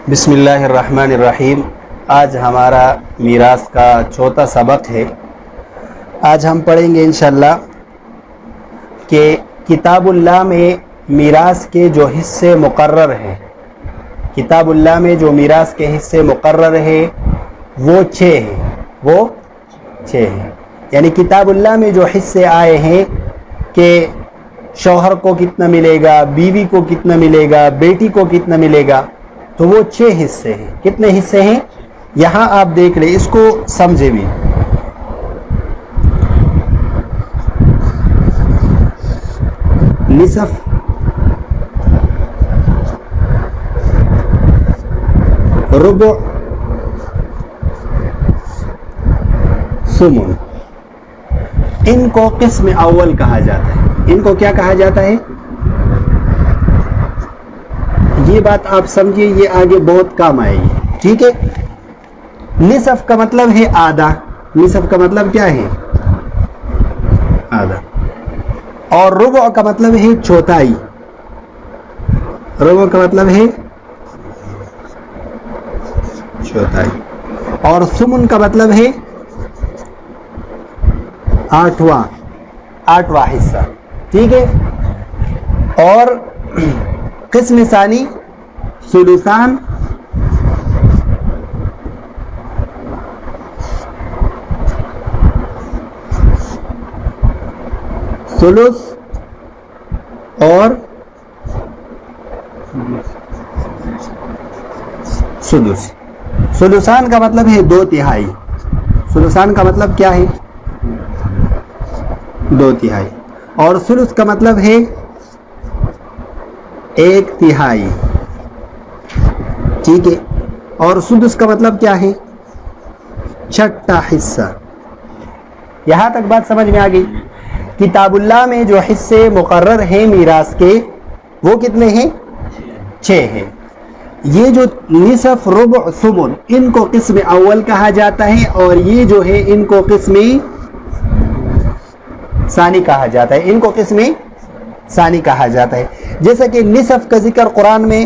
بسم اللہ الرحمن الرحیم۔ آج ہمارا میراث کا چوتھا سبق ہے۔ آج ہم پڑھیں گے انشاءاللہ کہ کتاب اللہ میں میراث کے جو حصے مقرر ہیں، کتاب اللہ میں جو میراث کے حصے مقرر ہیں وہ 6 ہیں، یعنی کتاب اللہ میں جو حصے آئے ہیں کہ شوہر کو کتنا ملے گا، بیوی کو کتنا ملے گا، بیٹی کو کتنا ملے گا، تو وہ 6 حصے ہیں۔ کتنے حصے ہیں یہاں آپ دیکھ لیں، اس کو سمجھے بھی۔ نصف، ربع، ثمن، ان کو قسم اول کہا جاتا ہے۔ ان کو کیا کہا جاتا ہے؟ یہ بات آپ سمجھیے، یہ آگے بہت کام آئے گی، ٹھیک ہے۔ نصف کا مطلب ہے آدھا، نصف کا مطلب کیا ہے؟ آدھا۔ اور ربع کا مطلب ہے چوتھائی، ربع کا مطلب ہے چوتھائی۔ اور ثمن کا مطلب ہے آٹھواں حصہ، ٹھیک ہے۔ اور قسم ثانی ثلثان، ثلث اور سدس۔ ثلثان کا مطلب ہے 2/3، ثلثان کا مطلب کیا ہے؟ 2/3۔ اور ثلث کا مطلب ہے 1/3، ٹھیک ہے۔ اور سدس کا مطلب کیا ہے؟ 6واں حصہ۔ یہاں تک بات سمجھ میں آ گئی؟ کتاب اللہ میں جو حصے مقرر ہیں میراث کے وہ کتنے ہیں؟ 6 ہیں۔ یہ جو نصف، ربع، ثمن، ان کو قسم اول کہا جاتا ہے، اور یہ جو ہے ان کو قسم ثانی کہا جاتا ہے، ان کو قسم ثانی کہا جاتا ہے۔ جیسا کہ نصف کا ذکر قرآن میں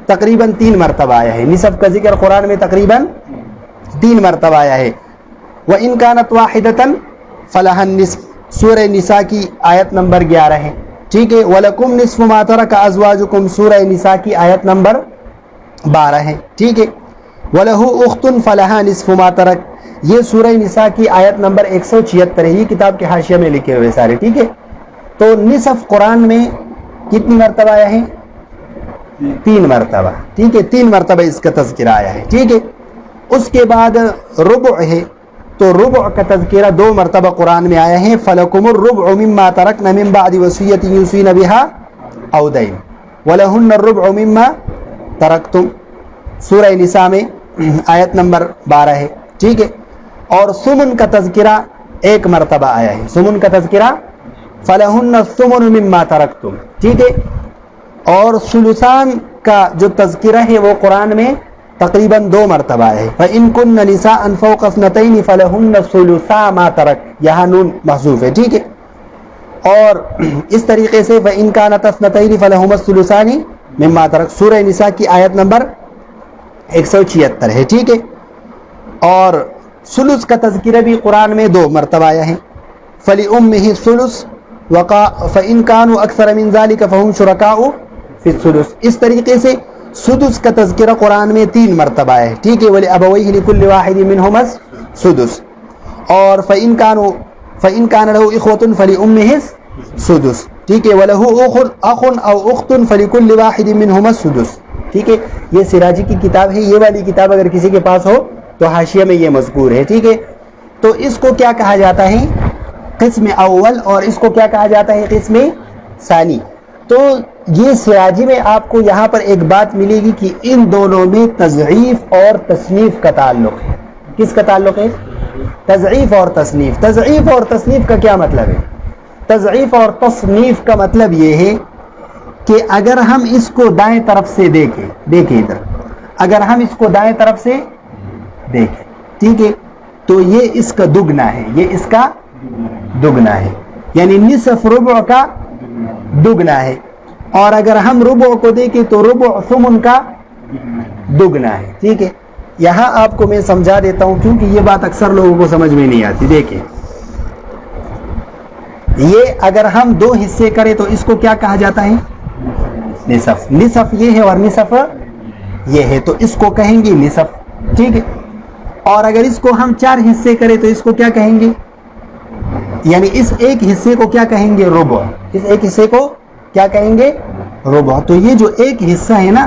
تقریباً 3 مرتبہ آیا ہے، نصف کا ذکر قرآن میں تقریباً 3 مرتبہ آیا ہے۔ وَإِن كَانَتْ وَاحِدَةً فَلَهَا النِّصْفُ، سورہ نساء کی آیت نمبر 11 ہے، ٹھیک ہے۔ وَلَكُمْ نِصْفُ مَا تَرَكَ أَزْوَاجُكُمْ، سورہ نساء کی آیت نمبر 12 ہے، ٹھیک ہے۔ وَلَهُ أُخْتٌ فَلَهَا نِصْفُ مَا تَرَكَ، یہ سورہ نساء کی آیت نمبر 176 ہے، یہ کتاب کے حاشیہ میں لکھے ہوئے سارے، ٹھیک ہے۔ تو نصف قرآن میں کتنی مرتبہ آیا ہے؟ 3 مرتبہ، ٹھیک ہے، 3 مرتبہ اس کا تذکرہ آیا ہے، ٹھیک ہے۔ اس کے بعد ربع ہے، تو ربع کا تذکرہ 2 مرتبہ قرآن میں آیا ہے۔ فَلَكُمُ الرُّبْعُ مِمَّا تَرَكْنَ مِن بَعْدِ وَصِيَّةٍ يُوصِينَ بِهَا أَوْ دَيْنٍ وَلَهُنَّ الرُّبْعُ مِمَّا تَرَكْتُمْ، سورہ نساء میں آیت نمبر 12 ہے، ٹھیک ہے۔ اور ثمن کا تذکرہ 1 مرتبہ آیا ہے، ثمن کا تذکرہ فَلَهُنَّ الثُّمُنُ مِمَّا تَرَكْتُمْ، ٹھیک ہے۔ اور ثلثان کا جو تذکرہ ہے وہ قرآن میں تقریباً 2 مرتبہ ہے۔ فَإِن كُنَّ نِسَاءً فَوْقَ اثْنَتَيْنِ فَلَهُنَّ ثُلُثَا مَا تَرَكَ، یہاں نون محذوف ہے، ٹھیک ہے۔ اور اس طریقے سے فَإِن كَانَتْ اثْنَتَيْنِ فَلَهُمَا الثُّلُثَانِ مِمَّا تَرَكَ، سورہ نساء کی آیت نمبر 176 ہے، ٹھیک ہے۔ اور ثلث کا تذکرہ بھی قرآن میں 2 مرتبہ آیا ہے۔ فَلِأُمِّهِ الثُّلُثُ فَإِن كَانُوا أَكْثَرَ مِن ذَلِكَ فَهُمْ شُرَكَاءُ فِي الثُّلُثِ، اس طریقے سے سدس کا تذکرہ قرآن میں 3 مرتبہ ہے، ٹھیک ہے۔ وَلِأَبَوَيْهِ لِكُلِّ وَاحِدٍ مِّنْهُمَا السُّدُسُ، اور فَإِن كَانَ لَهُ إِخْوَةٌ فَلِأُمِّهِ السُّدُسُ، ٹھیک ہے۔ وَلَهُ أَخٌ أَوْ أُخْتٌ فَلِكُلِّ وَاحِدٍ مِّنْهُمَا السُّدُسُ، ٹھیک ہے۔ یہ سراجی کی کتاب ہے، یہ والی کتاب اگر کسی کے پاس ہو تو حاشیہ میں یہ مذکور ہے، ٹھیک ہے۔ تو اس کو کیا کہا جاتا ہے؟ قسم اول، اور اس کو کیا کہا جاتا ہے؟ قسم ثانی۔ تو یہ سراجی میں آپ کو یہاں پر ایک بات ملے گی کہ ان دونوں میں تضعیف اور تصنیف کا تعلق ہے۔ کس کا تعلق ہے؟ تضعیف اور تصنیف۔ تضعیف اور تصنیف کا کیا مطلب ہے؟ تضعیف اور تصنیف کا مطلب یہ ہے کہ اگر ہم اس کو دائیں طرف سے دیکھیں ادھر، اگر ہم اس کو دائیں طرف سے دیکھیں، ٹھیک ہے، تو یہ اس کا دگنا ہے، یہ اس کا دگنا ہے، یعنی نصف ربع کا دگنا ہے۔ اور اگر ہم ربع کو دیکھیں تو ربع ثمن کا दुगना है। ठीक है, यहाँ आपको मैं समझा देता हूँ क्योंकि ये बात अक्सर लोगों को समझ में नहीं आती। देखिए, ये अगर हम दो हिस्से करें तो इसको क्या कहा जाता है? निसफ। निसफ ये है और निसफ ये है, तो इसको कहेंगे निसफ। ठीक है, और अगर इसको हम 4 हिस्से करें तो इसको क्या कहेंगे? यानी इस एक हिस्से को क्या कहेंगे? रुबा। इस एक हिस्से को क्या कहेंगे? रुबा। तो ये जो एक हिस्सा है ना,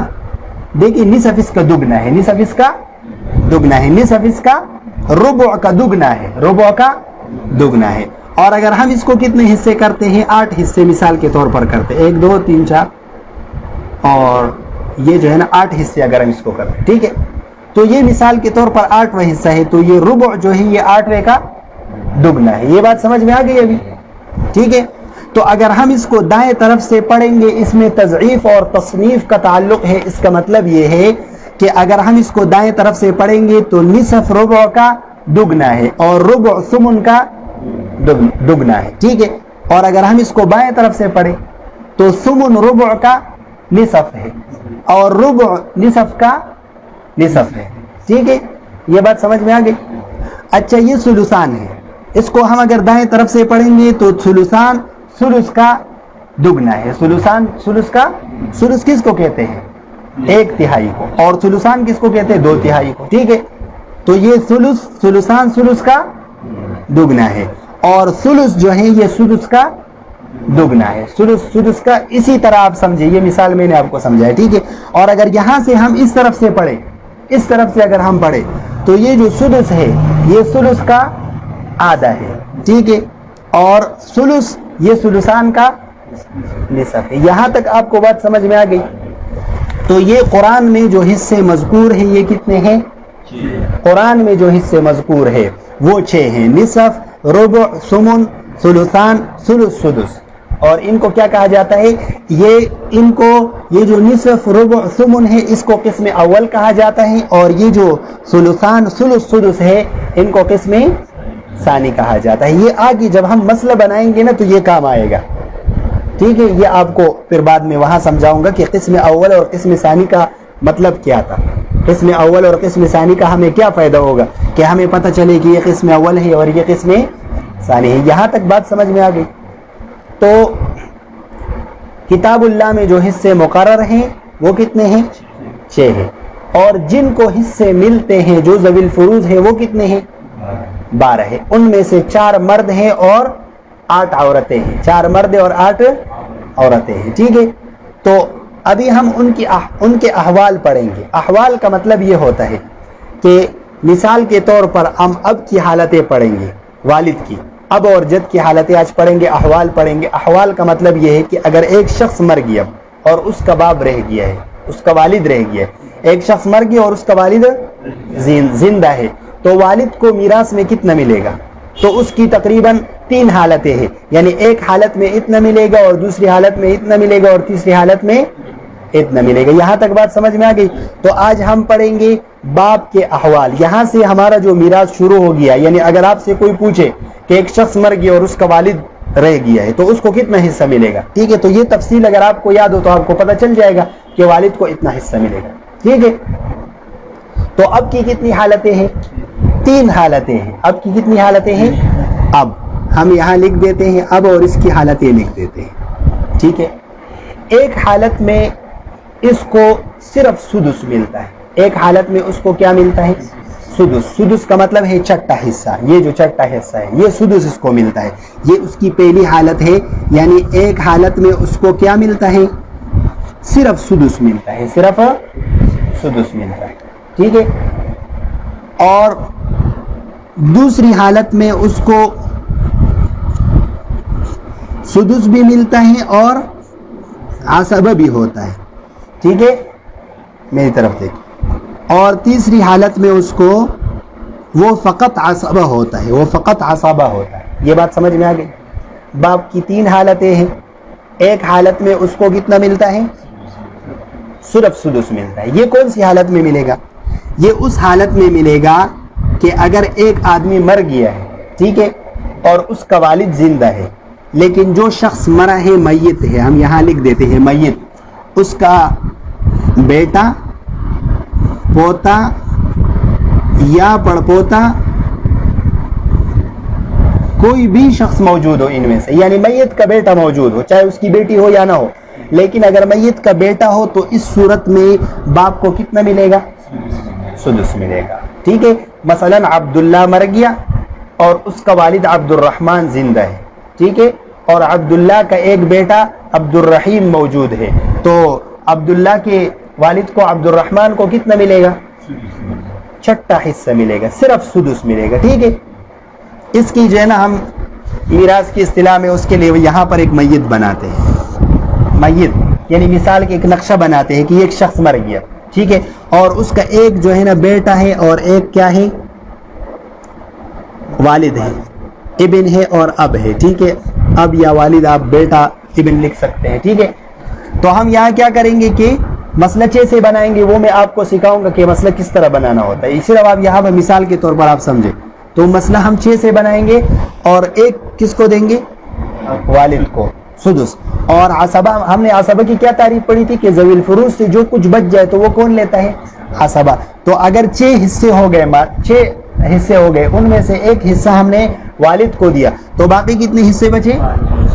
देखिए निसफ इसका दुगना है, निसफ इसका दुगना है, निसफ इसका रुबा का दुगना है, रुबा का दुगना है। और अगर हम इसको कितने हिस्से करते हैं? 8 हिस्से मिसाल के तौर पर करते हैं, 1 2 3 4, और ये जो है ना 8 हिस्से अगर हम इसको करते हैं। ठीक है, तो ये मिसाल के तौर पर 8वां हिस्सा है, तो ये रुबा जो है ये 8वें का दुगना है। ये बात समझ में आ गई अभी? ठीक है, तो अगर हम इसको दाएं तरफ से पढ़ेंगे, इसमें तज़ईफ और तस्नीफ का ताल्लुक है। इसका मतलब ये है कि अगर हम इसको दाएं तरफ से पढ़ेंगे तो निसफ रुबा का दुगना है और रुबा सुमुन का दुगना है। ठीक है, और अगर हम इसको बाएं तरफ से पढ़ें तो सुमुन रुबा का निसफ है और रुबा निसफ का निसफ है। ठीक है, ये बात समझ में आ गई? अच्छा, ये सुलुसान है, इसको हम अगर दाएं तरफ से पढ़ेंगे तो सुलुसान सुलुस का दुगना है। सुलुसान सुलुस का, सुलुस किसको कहते हैं? 1/3 को, और सुलुसान किसको कहते हैं? 2/3 को। ठीक है, तो ये सुलुस सुलुसान सुलुस का दुगना है और सुलुस जो है ये सुलुस का दुगना है। सुलुस सुलुस का, इसी तरह आप समझे, ये मिसाल मैंने आपको समझाया। ठीक है, और अगर यहां से हम इस तरफ से पढ़े, इस तरफ से अगर हम पढ़े तो ये जो सुलुस है ये सुलुस का आधा है। ठीक है, और सुलुस ये सुलुसान का निसफ है। यहां तक आपको बात समझ में आ गई? तो ये कुरान में जो हिस्से मज़कूर हैं ये कितने हैं? कुरान में जो हिस्से मज़कूर है वो 6 हैं, निसफ, रुबा, सुमुन, सुलुसान, सुलुस, सुदुस। और इनको क्या कहा जाता है? ये जो निसफ, रुबा, सुमुन है इसको किस्म अव्वल कहा जाता है, और ये जो सुलुसान, सुलुस, सुदुस है इनको किस्म सानी कहा जाता है। ये आगे जब हम मसला बनाएंगे ना तो ये काम आएगा। ठीक है, ये आपको फिर बाद में वहां समझाऊंगा कि किस्म अव्वल और किस्म सानी का मतलब क्या था। किस्म अव्वल और किस्म सानी का हमें क्या फ़ायदा होगा कि हमें पता चले कि ये किस्म अव्वल है और ये किस्म सानी है। यहाँ तक बात समझ में आ गई? तो किताबुल्लाह में जो हिस्से मुकर्रर हैं वो कितने हैं? 6 हैं, और जिनको हिस्से मिलते हैं जो ज़वील फुरूज़ है वो कितने हैं? 12 है। उनमें से 4 मर्द हैं और 8 औरतें हैं। 4 मर्द और 8 औरतें हैं। ठीक है, तो अभी हम उनके अहवाल पढ़ेंगे। अहवाल का मतलब ये होता है कि मिसाल के तौर पर हम अब की हालतें पढ़ेंगे, वालिद की, अब और जद की हालतें आज पढ़ेंगे, अहवाल पढ़ेंगे। अहवाल का मतलब ये है कि अगर एक शख्स मर गया और उसका बाप रह गया है, उसका वालिद रह गया है, एक शख्स मर गया और उसका वालिद जिंदा है, तो वालिद को मीरास में कितना मिलेगा? तो उसकी तकरीबन 3 हालतें हैं, यानी एक हालत में इतना मिलेगा और दूसरी हालत में इतना मिलेगा और तीसरी हालत में इतना मिलेगा। यहाँ तक बात समझ में आ गई? तो आज हम पढ़ेंगे बाप के अहवाल। यहाँ से हमारा जो मीरास शुरू हो गया, यानी अगर आपसे कोई पूछे कि एक शख्स मर गया और उसका वालिद रह गया है तो उसको कितना हिस्सा मिलेगा? ठीक है, तो ये तफसील अगर आपको याद हो तो आपको पता चल जाएगा कि वालिद को इतना हिस्सा मिलेगा। ठीक है, तो अब की कितनी हालतें हैं? 3 हालतें हैं। अब की कितनी हालतें हैं? अब हम यहाँ लिख देते हैं अब, और इसकी हालतें लिख देते हैं। ठीक है, एक हालत में इसको सिर्फ सुदुस मिलता है। एक हालत में उसको क्या मिलता है? सुदुस। सुदुस का मतलब है छठा हिस्सा। ये जो छठा हिस्सा है ये सुदुस इसको मिलता है। ये उसकी पहली हालत है, यानी एक हालत में उसको क्या मिलता है? सिर्फ सुदुस मिलता है, सिर्फ सुदुस मिलता है। ठीक है, और दूसरी हालत में उसको सुदुस भी मिलता है और आसबा भी होता है। ठीक है, मेरी तरफ देखिए। और तीसरी हालत में उसको वो फ़कत आसबा होता है, वो फ़कत आसबा होता है। ये बात समझ में आ गई? बाप की 3 हालतें हैं। एक हालत में उसको कितना मिलता है? सिर्फ सुदुस मिलता है। ये कौन सी हालत में मिलेगा? ये उस हालत में मिलेगा कि अगर एक आदमी मर गया है, ठीक है, और उसका वालिद जिंदा है, लेकिन जो शख्स मरा है मैयत है, हम यहाँ लिख देते हैं मैयत, उसका बेटा पोता या पड़पोता कोई भी शख्स मौजूद हो इनमें से, यानी मैयत का बेटा मौजूद हो, चाहे उसकी बेटी हो या ना हो, लेकिन अगर मैयत का बेटा हो तो इस सूरत में बाप को कितना मिलेगा? सुदुस मिलेगा। ठीक है, मसलन अब्दुल्ला मर गया और उसका वालिद अब्दुर्रहमान जिंदा है, ठीक है, और अब्दुल्ला का एक बेटा अब्दुर्रहीम मौजूद है, तो अब्दुल्ला के वालिद को अब्दुर्रहमान को कितना मिलेगा? छठा हिस्सा मिलेगा, सिर्फ सुदुस मिलेगा। ठीक है, इसकी जो है ना हम मीरास की इस्तिलाह में उसके लिए यहाँ पर एक मैयत बनाते हैं। मैयत यानी मिसाल के एक नक्शा बनाते हैं कि एक शख्स मर गया, ठीक है, और उसका एक जो है ना बेटा है और एक क्या है? वालिद है, इब्न है और अब है। ठीक है, अब या वालिद, आप बेटा इब्न लिख सकते हैं। ठीक है, तो हम यहाँ क्या करेंगे कि मसला 6 से बनाएंगे, वो मैं आपको सिखाऊंगा कि मसला किस तरह बनाना होता है। सिर्फ आप यहाँ पर मिसाल के तौर पर आप समझे, तो मसला हम 6 से बनाएंगे और एक किसको देंगे? वालिद को सुदुस। और असबा, हमने असबा की क्या तारीफ पढ़ी थी कि ज़वील फुरूज से जो कुछ बच जाए तो वो कौन लेता है? असबा। तो अगर 6 हिस्से हो गए, 6 हिस्से हो गए, उनमें से एक हिस्सा हमने वालिद को दिया, तो बाकी कितने हिस्से बचे?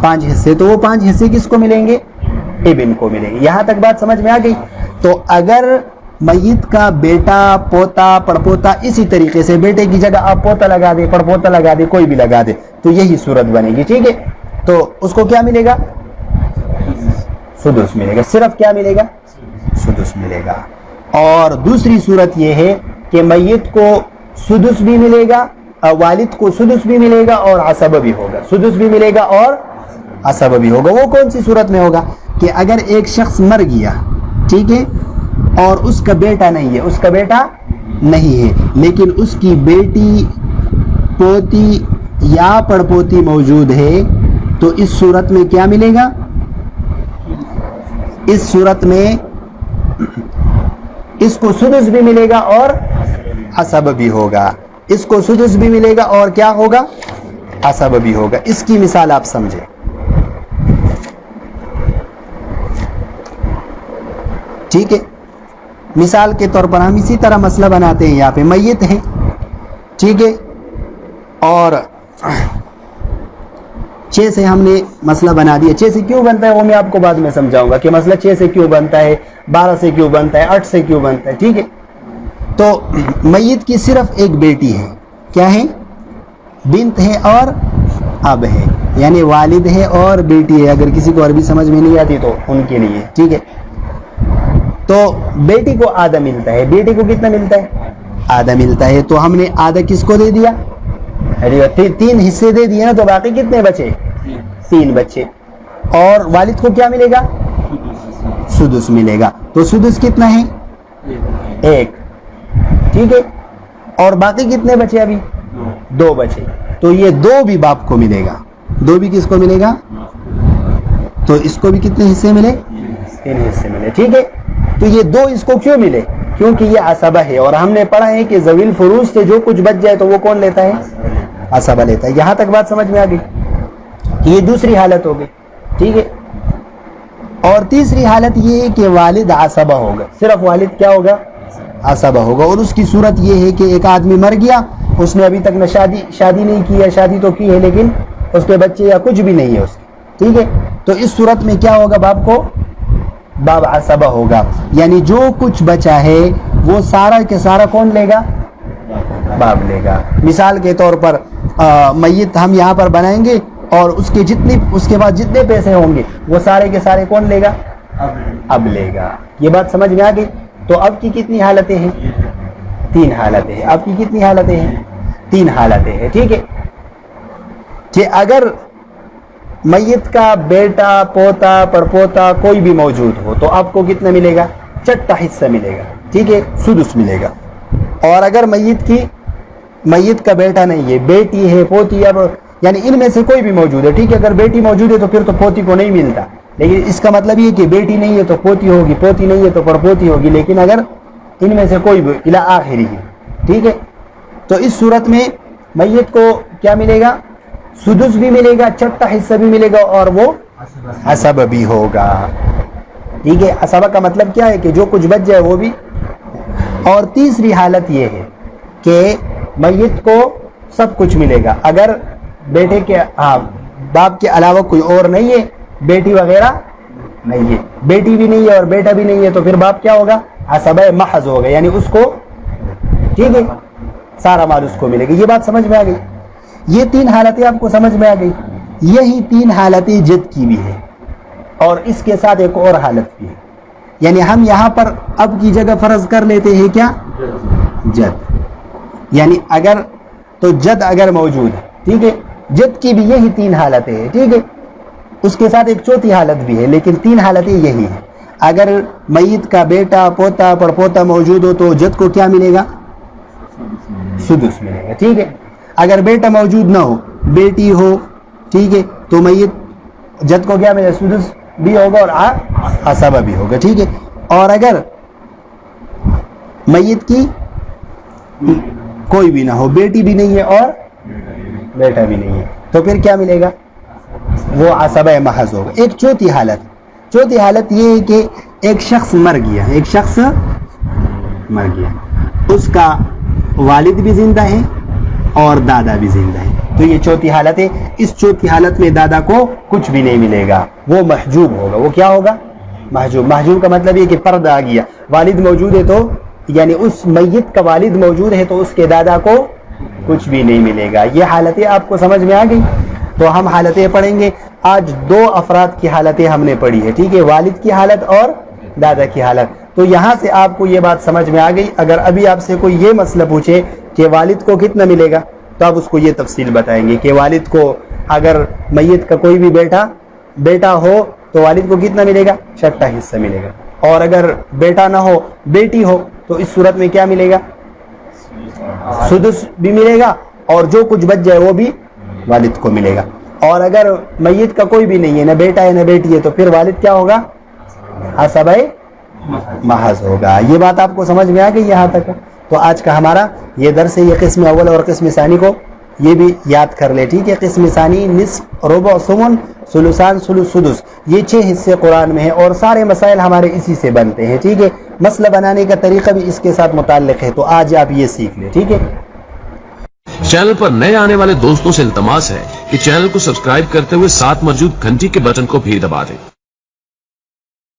5 हिस्से। तो वो 5 हिस्से किसको मिलेंगे? इब्न को मिलेंगे। यहाँ तक बात समझ में आ गई? तो अगर मैयत का बेटा, पोता, पड़पोता, इसी तरीके से बेटे की जगह आप पोता लगा दे, पड़पोता लगा दे, कोई भी लगा दे, तो यही सूरत बनेगी। ठीक है, तो उसको क्या मिलेगा? सुदुस मिलेगा। सिर्फ क्या मिलेगा? सुदुस मिलेगा। और दूसरी सूरत यह है कि मैयत को सुदुस भी मिलेगा, वालिद को सुदुस भी मिलेगा और असब भी होगा। सुदुस भी मिलेगा और असब भी होगा। वो कौन सी सूरत में होगा? कि अगर एक शख्स मर गया, ठीक है, और उसका बेटा नहीं है, उसका बेटा नहीं है, लेकिन उसकी बेटी, पोती या पड़पोती मौजूद है, तो इस सूरत में क्या मिलेगा? इस सूरत में इसको सुदुस भी मिलेगा और असब भी होगा। इसको सुदुस भी मिलेगा और क्या होगा? असब भी होगा। इसकी मिसाल आप समझे। ठीक है, मिसाल के तौर पर हम इसी तरह मसला बनाते हैं। यहाँ पे मैयत है, ठीक है, और 6 से हमने मसला बना दिया। 6 से क्यों बनता है वो मैं आपको बाद में समझाऊंगा कि मसला 6 से क्यों बनता है, 12 से क्यों बनता है, 8 से क्यों बनता है। ठीक है, तो मैयत की सिर्फ एक बेटी है, क्या है? बिन्त है और अब है, यानी वालिद है और बेटी है। अगर किसी को अरबी समझ में नहीं आती तो उनके लिए। ठीक है, तो बेटी को आधा मिलता है। बेटी को कितना मिलता है? आधा मिलता है। तो हमने आधा किसको दे दिया? अरे 3 हिस्से दे दिए ना, तो बाकी कितने बचे? 3 बचे। और वालिद को क्या मिलेगा? सुदुस मिलेगा। तो सुदुस कितना है? 1। ठीक है, और बाकी कितने बचे? अभी 2 बचे। तो ये 2 भी बाप को मिलेगा। 2 भी किसको मिलेगा? तो इसको भी कितने हिस्से मिले? 3 हिस्से मिले। ठीक है, तो ये 2 इसको क्यों मिले? क्योंकि ये असबा है, और हमने पढ़ा है कि ज़वील फुरूज से जो कुछ बच जाए तो वो कौन लेता है? असबा लेता है। यहाँ तक बात समझ में आ गई? ये दूसरी हालत हो गई। ठीक है, और तीसरी हालत ये है कि वालिद असबा होगा। सिर्फ वालिद क्या होगा? असबा होगा। और उसकी सूरत ये है कि एक आदमी मर गया, उसने अभी तक न शादी नहीं की है, शादी तो की है लेकिन उसके बच्चे या कुछ भी नहीं है उसके। ठीक है, तो इस सूरत में क्या होगा? बाप को बाब असबा होगा, यानी जो कुछ बचा है वो सारा के सारा कौन लेगा? बाप लेगा। मिसाल के तौर पर मैयत हम यहाँ पर बनाएंगे और उसके बाद जितने पैसे होंगे वो सारे के सारे कौन लेगा? अब लेगा। ये बात समझ में आ गई? तो अब की कितनी हालतें हैं? 3 हालतें हैं। अब की कितनी हालतें हैं? 3 हालतें हैं। ठीक है, कि अगर मैयत का बेटा, पोता, पड़पोता कोई भी मौजूद हो तो आपको कितना मिलेगा? छठा हिस्सा मिलेगा। ठीक है, सुदुस मिलेगा। और अगर मैयत का बेटा नहीं है, बेटी है, पोती, अब यानी इनमें से कोई भी मौजूद है। ठीक है, अगर बेटी मौजूद है तो फिर तो पोती को नहीं मिलता, लेकिन इसका मतलब ये कि बेटी नहीं है तो पोती होगी, पोती नहीं है तो पड़पोती होगी। लेकिन अगर इनमें से कोई भी इला आखिरी है, ठीक है, तो इस सूरत में मैयत को क्या मिलेगा? सुदुस भी मिलेगा, छठा हिस्सा भी मिलेगा और वो असब भी होगा। ठीक है, असबा का मतलब क्या है कि जो कुछ बच जाए वो भी। اور تیسری حالت یہ ہے کہ میت کو سب کچھ ملے گا، اگر بیٹے کے باپ کے علاوہ کوئی اور نہیں ہے، بیٹی وغیرہ نہیں ہے، بیٹی بھی نہیں ہے اور بیٹا بھی نہیں ہے، تو پھر باپ کیا ہوگا؟ عصبہ محض ہوگا، یعنی اس کو ٹھیک ہے سارا مال اس کو ملے گا۔ یہ بات سمجھ میں آ گئی؟ یہ تین حالتیں آپ کو سمجھ میں آ گئی؟ یہی تین حالتیں جد کی بھی ہے، اور اس کے ساتھ ایک اور حالت بھی ہے، یعنی ہم یہاں پر اب کی جگہ فرض کر لیتے ہیں کیا؟ جد، یعنی اگر تو جد اگر موجود ہے، ٹھیک ہے، جد کی بھی یہی تین حالتیں ہیں، ٹھیک ہے، اس کے ساتھ ایک چوتھی حالت بھی ہے، لیکن تین حالتیں یہی ہیں۔ اگر میت کا بیٹا پوتا پڑپوتا موجود ہو تو جد کو کیا ملے گا؟ سدس ملے گا، ٹھیک ہے۔ اگر بیٹا موجود نہ ہو، بیٹی ہو، ٹھیک ہے، تو میت جد کو کیا ملے گا؟ سدس بھی ہوگا اور عصبہ بھی ہوگا، ٹھیک ہے۔ اور اگر میت کی کوئی بھی نہ ہو، بیٹی بھی نہیں ہے اور بیٹا بھی نہیں ہے، تو پھر کیا ملے گا؟ وہ عصبہ محض ہوگا۔ ایک چوتھی حالت یہ ہے کہ ایک شخص مر گیا، اس کا والد بھی زندہ ہے اور دادا بھی زندہ ہے، تو یہ چوتھی حالت ہے۔ اس چوتھی حالت میں دادا کو کچھ بھی نہیں ملے گا، وہ محجوب ہوگا۔ وہ کیا ہوگا؟ محجوب کا مطلب یہ کہ پردہ آ گیا، والد موجود ہے تو یعنی اس میت کا والد موجود ہے تو اس کے دادا کو کچھ بھی نہیں ملے گا۔ یہ حالتیں آپ کو سمجھ میں آ گئی؟ تو ہم حالتیں پڑھیں گے آج، دو افراد کی حالتیں ہم نے پڑھی ہے، ٹھیک ہے، والد کی حالت اور دادا کی حالت۔ تو یہاں سے آپ کو یہ بات سمجھ میں آ گئی۔ اگر ابھی آپ سے کوئی یہ مسئلہ پوچھے کہ والد کو کتنا ملے گا، تو آپ اس کو یہ تفصیل بتائیں گے کہ والد کو اگر میت کا کوئی بھی بیٹا ہو تو والد کو کتنا ملے گا؟ چھٹا حصہ ملے گا، اور اگر بیٹا نہ ہو بیٹی ہو تو اس صورت میں کیا ملے گا؟ سدس بھی ملے گا، اور جو کچھ بچ جائے وہ بھی والد کو ملے گا۔ اور اگر میت کا کوئی بھی نہیں ہے، نہ بیٹا ہے نہ بیٹی ہے، تو پھر والد کیا ہوگا؟ عصبہ محض ہوگا۔ یہ بات آپ کو سمجھ میں آ گئی یہاں تک؟ تو آج کا ہمارا یہ درس ہے، یہ قسم اول اور قسم ثانی کو یہ بھی یاد کر لے، ٹھیک ہے۔ قسم ثانی نصف، ربع، ثمن، ثلثان، ثلث، سدس، یہ 6 حصے قرآن میں ہیں، اور سارے مسائل ہمارے اسی سے بنتے ہیں، ٹھیک ہے۔ مسئلہ بنانے کا طریقہ بھی اس کے ساتھ متعلق ہے، تو آج آپ یہ سیکھ لیں، ٹھیک ہے۔ چینل پر نئے آنے والے دوستوں سے التماس ہے کہ چینل کو سبسکرائب کرتے ہوئے ساتھ موجود گھنٹی کے بٹن کو بھی دبا دیں